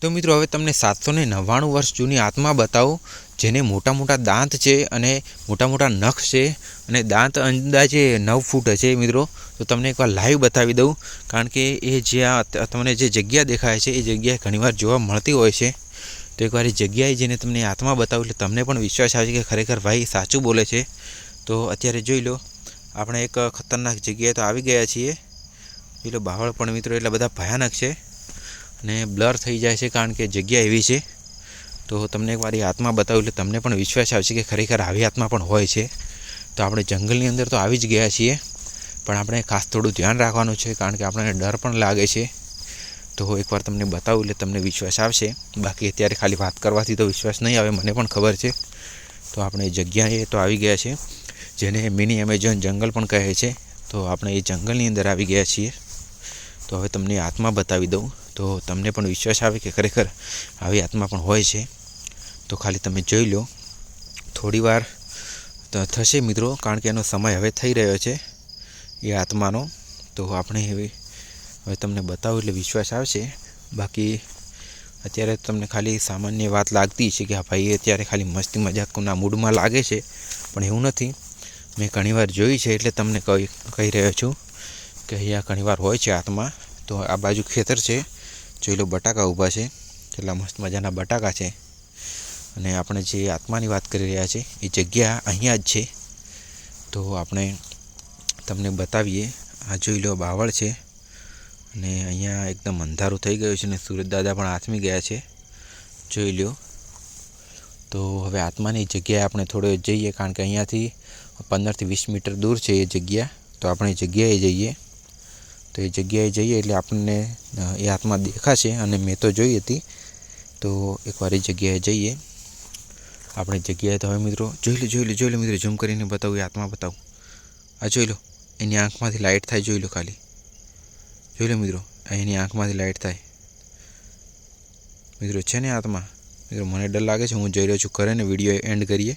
तो मित्रों हवे तमने 799 वर्ष जूनी आत्मा बतावुं जेने मोटा मोटा दांत है अने मोटा मोटा नख है अने दांत अंदाजे 9 फूट है मित्रों। तो तमने एक बार लाइव बतावी दऊं कारण के ए ज्यां तमने जे जग्या देखाय छे ए जग्या घणीवार जोवा मळती होय छे। तो एक बार जग्याए जईने तमने आत्मा बतावुं एटले तमने पण विश्वास आवे के खरेखर भाई साचुं बोले छे। तो अत्यारे जोई लो आपणे एक खतरनाक जग्याए तो आवी गया छीए। जोई लो बावळ पण मित्रों एटला बधा भयानक छे ने ब्लर थई जाय छे कारण के जग्या एवी छे। तो तमने एक बार आत्मा बताव्युं એટલે તમને પણ વિશ્વાસ આવશે કે ખરેખર આવી આત્મા પણ હોય છે। તો આપણે જંગલની અંદર તો આવી જ ગયા છીએ પણ આપણે ખાસ થોડું ધ્યાન રાખવાનું છે કારણ કે આપણને ડર પણ લાગે છે। તો એકવાર તમને બતાવું એટલે તમને વિશ્વાસ આવશે, બાકી અત્યારે ખાલી વાત કરવાથી તો વિશ્વાસ નહીં આવે, મને પણ ખબર છે। તો આપણે જગ્યાએ તો આવી ગયા છે જેને મિની એમેઝોન જંગલ પણ કહે છે। તો આપણે એ જંગલની અંદર આવી ગયા છીએ। તો હવે તમને આત્મા બતાવી દઉં तो तमने पण विश्वास आवे कि खरेखर आवी आत्मा पण होय छे। तो खाली तमे जोई लो थोड़ी वार थशे मित्रों कारण के एनो समय हवे थई रह्यो छे ए आत्मानो। तो आपणे हवे तमने बतावुं એટલે विश्वास आवशे, बाकी अत्यारे तमने खाली सामान्य बात लागती छे कि आ भाई अत्यारे खाली मस्ती मजाकना मूडमां लागे छे पण एवुं नथी। मैं घणीवार जोई छे એટલે तमने कही रह्यो छुं कि अहींया घणीवार होय छे आत्मा। तो आ बाजू खेतर छे, जोई लो बटाका ऊभा छे, કેટલા मस्त मजाना बटाका छे અને આપણે જે આત્માની વાત કરી રહ્યા છે એ જગ્યા અહીંયા જ છે। તો આપણે તમને બતાવીએ, આ જોઈ લો બાવળ છે અને અહીંયા એકદમ અંધારું થઈ ગયું છે અને સૂરજ દાદા પણ આથમી ગયા છે, જોઈ લો। તો હવે આત્માની જગ્યાએ આપણે થોડો જઈએ કારણ કે અહીંયાથી 15 થી 20 મીટર दूर છે એ જગ્યા। તો આપણે જગ્યાએ જઈએ, तो ये जग्याए जाइए એટલે આપણને એ આત્મા દેખાશે અને મેં તો જોઈ હતી। તો એકવાર એ જગ્યાએ જઈએ આપણે જગ્યાએ। તો હવે મિત્રો જોઈ લો મિત્રો, ઝૂમ કરીને બતાવું, એ આત્મા બતાવું, આ જોઈ લો એની આંખમાંથી લાઇટ થાય, જોઈ લો ખાલી જોઈ લો મિત્રો, એની આંખમાંથી લાઇટ થાય મિત્રો, છે ને આત્મા। મિત્રો મને ડર લાગે છે, હું જઈ રહ્યો છું ઘરે ને વિડીયો એન્ડ કરીએ।